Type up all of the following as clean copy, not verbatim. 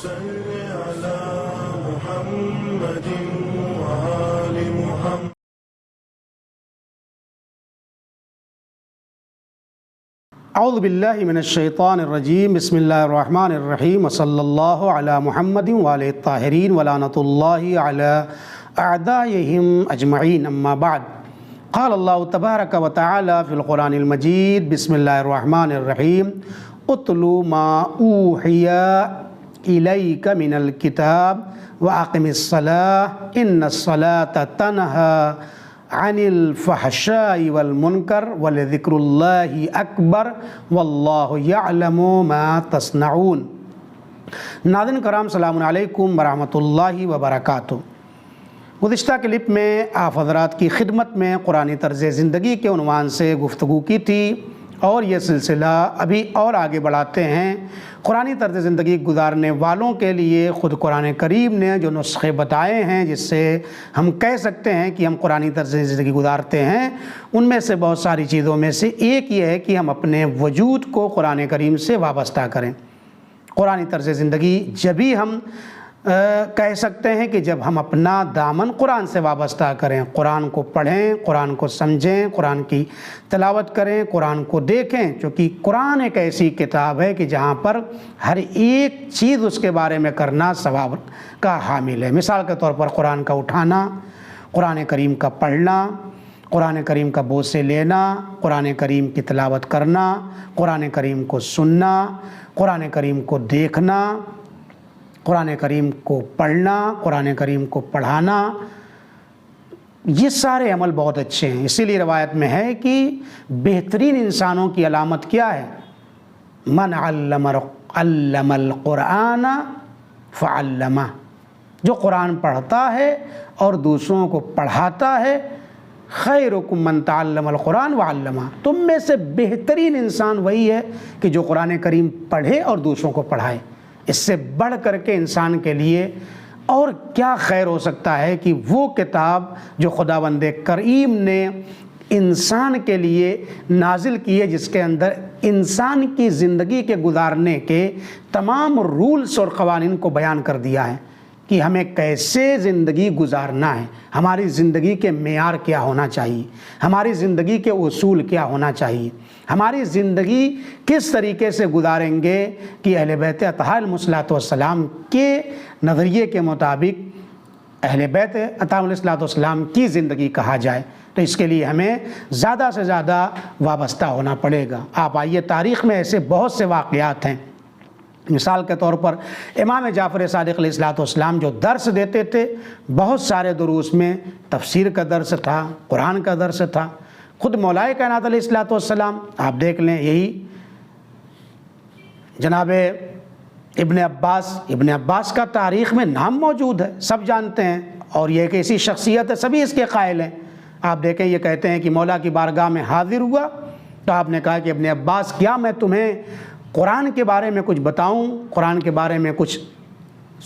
صل على محمد وآل محمد. اعوذ باللہ من الشیطان الرجیم. بسم اللہ الرحمن الرحیم. وصلی اللہ علی محمد وآلہ الطاہرین ولعنۃ اللہ علی اعدائہم اجمعین. اما بعد. قال اللہ تبارک و تعالی فی القرآن المجید. بسم اللہ الرحمن الرحیم. اتل ما اوحی الیک من الکتاب واقم الصلاۃ ان الصلاۃ تنہی عن الفحشاء والمنکر ولذکر اللہ اکبر واللہ یعلم ما تصنعون. ناظرین کرام السلام علیکم ورحمۃ اللہ وبرکاتہ. گزشتہ کلپ میں آپ حضرات کی خدمت میں قرآنی طرز زندگی کے عنوان سے گفتگو کی تھی اور یہ سلسلہ ابھی اور آگے بڑھاتے ہیں. قرآنی طرز زندگی گزارنے والوں کے لیے خود قرآن کریم نے جو نسخے بتائے ہیں جس سے ہم کہہ سکتے ہیں کہ ہم قرآنی طرز زندگی گزارتے ہیں، ان میں سے بہت ساری چیزوں میں سے ایک یہ ہے کہ ہم اپنے وجود کو قرآن کریم سے وابستہ کریں. قرآنی طرز زندگی جبھی ہم کہہ سکتے ہیں کہ جب ہم اپنا دامن قرآن سے وابستہ کریں، قرآن کو پڑھیں، قرآن کو سمجھیں، قرآن کی تلاوت کریں، قرآن کو دیکھیں. چونکہ قرآن ایک ایسی کتاب ہے کہ جہاں پر ہر ایک چیز اس کے بارے میں کرنا ثواب کا حامل ہے. مثال کے طور پر قرآن کا اٹھانا، قرآن کریم کا پڑھنا، قرآن کریم کا بوجھ سے لینا، قرآن کریم کی تلاوت کرنا، قرآن کریم کو سننا، قرآن کریم کو دیکھنا، قرآن کریم کو پڑھنا، قرآن کریم کو پڑھانا، یہ سارے عمل بہت اچھے ہیں. اسی لیے روایت میں ہے کہ بہترین انسانوں کی علامت کیا ہے؟ من علم القرآن فعلمہ. جو قرآن پڑھتا ہے اور دوسروں کو پڑھاتا ہے. خیرکم من تعلم القرآن وعلمہ. تم میں سے بہترین انسان وہی ہے کہ جو قرآن کریم پڑھے اور دوسروں کو پڑھائے. اس سے بڑھ کر کے انسان کے لیے اور کیا خیر ہو سکتا ہے کہ وہ کتاب جو خداوند کریم نے انسان کے لیے نازل کی ہے، جس کے اندر انسان کی زندگی کے گزارنے کے تمام رولز اور قوانین کو بیان کر دیا ہے کہ ہمیں کیسے زندگی گزارنا ہے، ہماری زندگی کے معیار کیا ہونا چاہیے، ہماری زندگی کے اصول کیا ہونا چاہیے، ہماری زندگی کس طریقے سے گزاریں گے کہ اہل بیت اطہار علیہم السلام کے نظریے کے مطابق اہل بیت اطہار علیہم السلام کی زندگی کہا جائے. تو اس کے لیے ہمیں زیادہ سے زیادہ وابستہ ہونا پڑے گا. آپ آئیے، تاریخ میں ایسے بہت سے واقعات ہیں. مثال کے طور پر امام جعفر صادق علیہ السلام جو درس دیتے تھے، بہت سارے دروس میں تفسیر کا درس تھا، قرآن کا درس تھا. خود مولائے کائنات علیہ السلام آپ دیکھ لیں، یہی جناب ابن عباس کا تاریخ میں نام موجود ہے، سب جانتے ہیں، اور یہ ایک ایسی شخصیت ہے سبھی اس کے قائل ہیں. آپ دیکھیں، یہ کہتے ہیں کہ مولا کی بارگاہ میں حاضر ہوا تو آپ نے کہا کہ ابن عباس کیا میں تمہیں قرآن کے بارے میں کچھ بتاؤں، قرآن کے بارے میں کچھ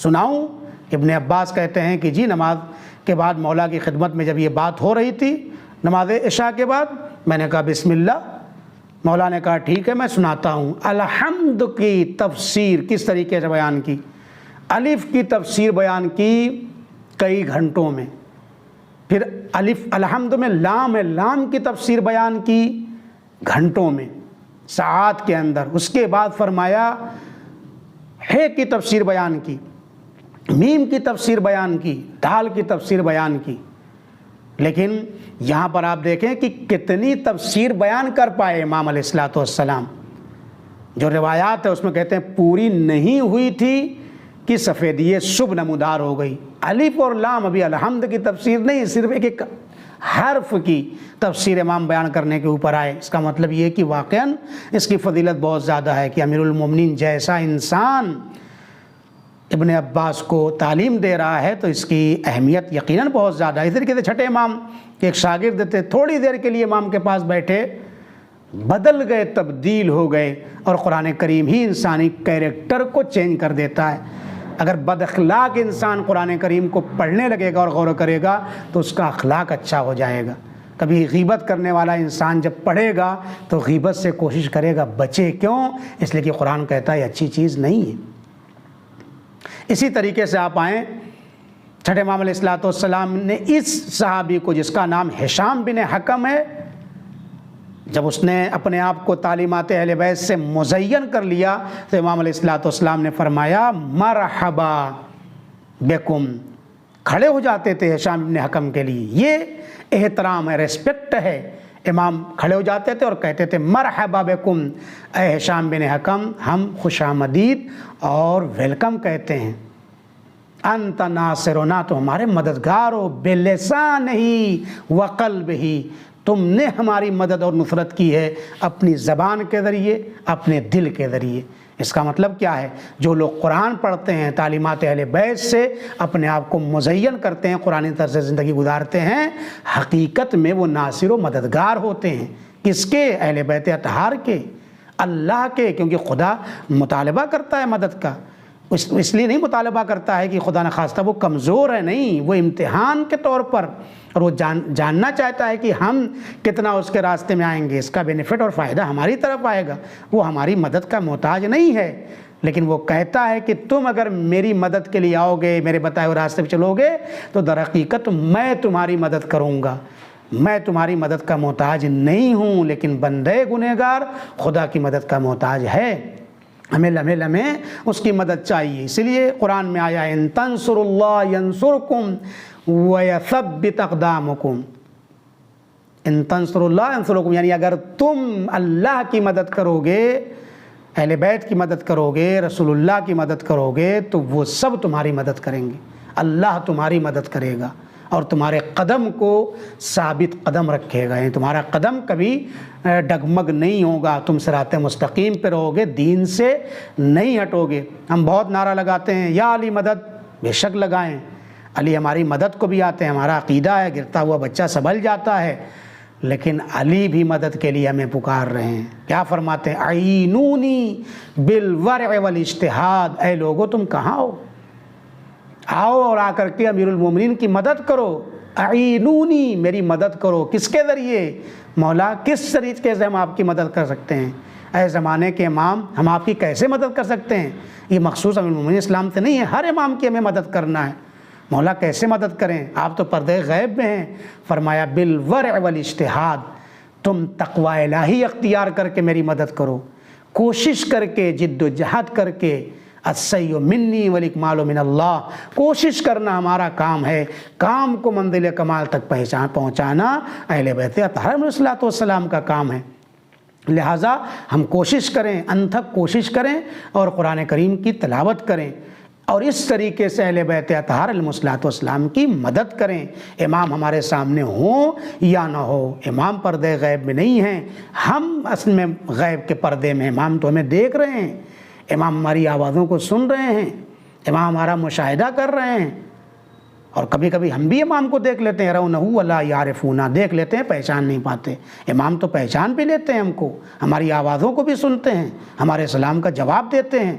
سناؤں؟ ابن عباس کہتے ہیں کہ جی، نماز کے بعد مولا کی خدمت میں جب یہ بات ہو رہی تھی نماز عشاء کے بعد، میں نے کہا بسم اللہ. مولا نے کہا ٹھیک ہے، میں سناتا ہوں. الحمد کی تفسیر کس طریقے سے بیان کی؟ الف کی تفسیر بیان کی کئی گھنٹوں میں. پھر الحمد میں لام ہے، لام کی تفسیر بیان کی گھنٹوں میں، ساعات کے اندر. اس کے بعد فرمایا ہے کی تفسیر بیان کی، میم کی تفسیر بیان کی، دال کی تفسیر بیان کی. لیکن یہاں پر آپ دیکھیں کہ کتنی تفسیر بیان کر پائے امام علیہ السلام. جو روایات ہے اس میں کہتے ہیں پوری نہیں ہوئی تھی کہ سفیدی صبح نمودار ہو گئی. الف اور لام ابھی الحمد کی تفسیر نہیں، صرف ایک حرف کی تفسیر امام بیان کرنے کے اوپر آئے. اس کا مطلب یہ ہے کہ واقعاً اس کی فضیلت بہت زیادہ ہے کہ امیر المومنین جیسا انسان ابن عباس کو تعلیم دے رہا ہے تو اس کی اہمیت یقیناً بہت زیادہ ہے. اس طریقے سے چھٹے امام کے ایک شاگرد تھے، تھوڑی دیر کے لیے امام کے پاس بیٹھے، بدل گئے، تبدیل ہو گئے. اور قرآن کریم ہی انسانی کیریکٹر کو چینج کر دیتا ہے. اگر بد اخلاق انسان قرآن کریم کو پڑھنے لگے گا اور غور کرے گا تو اس کا اخلاق اچھا ہو جائے گا. کبھی غیبت کرنے والا انسان جب پڑھے گا تو غیبت سے کوشش کرے گا بچے. کیوں؟ اس لیے کہ قرآن کہتا ہے اچھی چیز نہیں ہے. اسی طریقے سے آپ آئیں، چھٹے امام علیہ الصلوۃ والسلام نے اس صحابی کو جس کا نام ہشام بن حکم ہے، جب اس نے اپنے آپ کو تعلیمات اہل بیت سے مزین کر لیا تو امام علیہ الصلوۃ والسلام نے فرمایا مرحبا بکم، کھڑے ہو جاتے تھے ہشام بن حکم کے لیے۔ یہ احترام ہے، ریسپیکٹ ہے۔ امام کھڑے ہو جاتے تھے اور کہتے تھے مرحبا بکم، اے ہشام بن حکم، ہم خوش آمدید اور ویلکم کہتے ہیں۔ انت ناصرنا، تو ہمارے مددگار ہو، بلسان ہی وقلب ہی، تم نے ہماری مدد اور نصرت کی ہے اپنی زبان کے ذریعے، اپنے دل کے ذریعے۔ اس کا مطلب کیا ہے؟ جو لوگ قرآن پڑھتے ہیں، تعلیمات اہل بیت سے اپنے آپ کو مزین کرتے ہیں، قرآن طرز زندگی گزارتے ہیں، حقیقت میں وہ ناصر و مددگار ہوتے ہیں۔ کس کے؟ اہل بیت اطہار کے، اللہ کے، کیونکہ خدا مطالبہ کرتا ہے مدد کا۔ اس لیے نہیں مطالبہ کرتا ہے کہ خدا نخواستہ وہ کمزور ہے، نہیں، وہ امتحان کے طور پر، اور وہ جاننا چاہتا ہے کہ ہم کتنا اس کے راستے میں آئیں گے، اس کا بینیفٹ اور فائدہ ہماری طرف آئے گا۔ وہ ہماری مدد کا محتاج نہیں ہے، لیکن وہ کہتا ہے کہ تم اگر میری مدد کے لیے آؤ گے، میرے بتائے ہوئے راستے پہ چلو گے تو در حقیقت میں تمہاری مدد کروں گا۔ میں تمہاری مدد کا محتاج نہیں ہوں، لیکن بندے گنہگار خدا کی مدد کا محتاج ہے، ہمیں لمحے لمحے اس کی مدد چاہیے۔ اس لیے قرآن میں آیا ان تنصروا اللہ ینصرکم ویثبت اقدامکم، ان تنصروا اللہ ینصرکم، یعنی اگر تم اللہ کی مدد کرو گے، اہل بیت کی مدد کرو گے، رسول اللہ کی مدد کرو گے، تو وہ سب تمہاری مدد کریں گے، اللہ تمہاری مدد کرے گا اور تمہارے قدم کو ثابت قدم رکھے گا، یعنی تمہارا قدم کبھی ڈگمگ نہیں ہوگا، تم صراط مستقیم پہ رہو گے، دین سے نہیں ہٹو گے۔ ہم بہت نعرہ لگاتے ہیں یا علی مدد، بے شک لگائیں، علی ہماری مدد کو بھی آتے ہیں، ہمارا عقیدہ ہے، گرتا ہوا بچہ سنبھل جاتا ہے، لیکن علی بھی مدد کے لیے ہمیں پکار رہے ہیں۔ کیا فرماتے ہیں؟ اعینونی بالورع والاجتہاد، اے لوگو تم کہاں ہو؟ آؤ اور آ کر کے امیر المومنین کی مدد کرو، اعینونی، میری مدد کرو۔ کس کے ذریعے؟ مولا کس طریقے سے ہم آپ کی مدد کر سکتے ہیں؟ اے زمانے کے امام، ہم آپ کی کیسے مدد کر سکتے ہیں؟ یہ مخصوص امیر المومنین اسلام سے نہیں ہے، ہر امام کی ہمیں مدد کرنا ہے۔ مولا کیسے مدد کریں؟ آپ تو پردے غیب میں ہیں۔ فرمایا بالورع والاجتہاد، تم تقوی الہی اختیار کر کے میری مدد کرو، کوشش کر کے، جد و جہد کر کے۔ السعی منی والاکمال من اللہ، کوشش کرنا ہمارا کام ہے، کام کو منزل کمال تک پہنچانا اہل بیت اطہار علیہ الصلوۃ والسلام کا کام ہے۔ لہٰذا ہم کوشش کریں، انتھک کوشش کریں اور قرآن کریم کی تلاوت کریں، اور اس طریقے سے اہل بیت اطہار علیہ الصلوۃ والسلام کی مدد کریں۔ امام ہمارے سامنے ہوں یا نہ ہو، امام پردے غیب میں نہیں ہیں، ہم اصل میں غیب کے پردے میں، امام تو ہمیں دیکھ رہے ہیں، امام ہماری آوازوں کو سن رہے ہیں، امام ہمارا مشاہدہ کر رہے ہیں، اور کبھی کبھی ہم بھی امام کو دیکھ لیتے ہیں، یرونہ ولا یعرفونہ، دیکھ لیتے ہیں، پہچان نہیں پاتے۔ امام تو پہچان بھی لیتے ہیں ہم کو، ہماری آوازوں کو بھی سنتے ہیں، ہمارے سلام کا جواب دیتے ہیں۔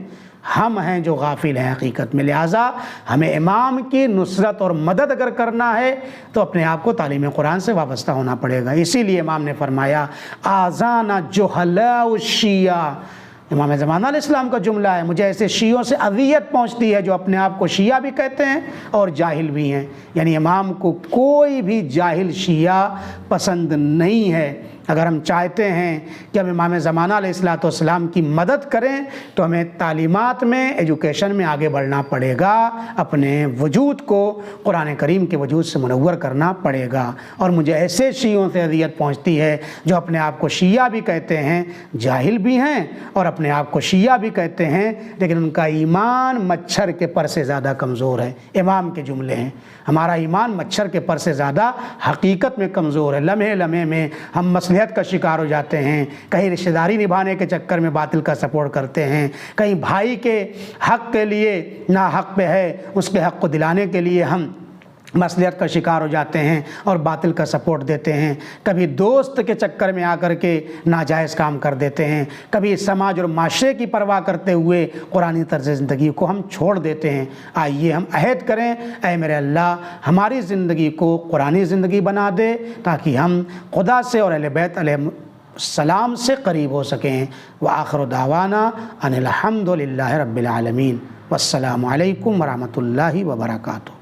ہم ہیں جو غافل ہیں حقیقت میں، لہٰذا ہمیں امام کی نصرت اور مدد اگر کرنا ہے تو اپنے آپ کو تعلیم قرآن سے وابستہ ہونا پڑے گا۔ اسی لیے امام نے فرمایا آذان جہلاء الشیعہ، امام زمانہ علیہ السلام کا جملہ ہے، مجھے ایسے شیعوں سے اذیت پہنچتی ہے جو اپنے آپ کو شیعہ بھی کہتے ہیں اور جاہل بھی ہیں، یعنی امام کو کوئی بھی جاہل شیعہ پسند نہیں ہے۔ اگر ہم چاہتے ہیں کہ ہم امام زمانہ علیہ الصلوۃ والسلام کی مدد کریں تو ہمیں تعلیمات میں، ایجوکیشن میں آگے بڑھنا پڑے گا، اپنے وجود کو قرآن کریم کے وجود سے منور کرنا پڑے گا۔ اور مجھے ایسے شیعوں سے اذیت پہنچتی ہے جو اپنے آپ کو شیعہ بھی کہتے ہیں، جاہل بھی ہیں اور اپنے آپ کو شیعہ بھی کہتے ہیں، لیکن ان کا ایمان مچھر کے پر سے زیادہ کمزور ہے۔ امام کے جملے ہیں، ہمارا ایمان مچھر کے پر سے زیادہ حقیقت میں کمزور ہے۔ لمحے لمحے میں ہم مصلحت کا شکار ہو جاتے ہیں، کہیں رشتہ داری نبھانے کے چکر میں باطل کا سپورٹ کرتے ہیں، کہیں بھائی کے حق کے لیے نا حق پہ ہے اس کے حق کو دلانے کے لیے ہم مصلحت کا شکار ہو جاتے ہیں اور باطل کا سپورٹ دیتے ہیں، کبھی دوست کے چکر میں آ کر کے ناجائز کام کر دیتے ہیں، کبھی سماج اور معاشرے کی پرواہ کرتے ہوئے قرآنی طرز زندگی کو ہم چھوڑ دیتے ہیں۔ آئیے ہم عہد کریں، اے میرے اللہ ہماری زندگی کو قرآنی زندگی بنا دے تاکہ ہم خدا سے اور اہل بیت علیہ السلام سے قریب ہو سکیں۔ وآخر دعوانا ان الحمد للہ رب العالمین۔ والسلام علیکم ورحمۃ اللہ وبرکاتہ.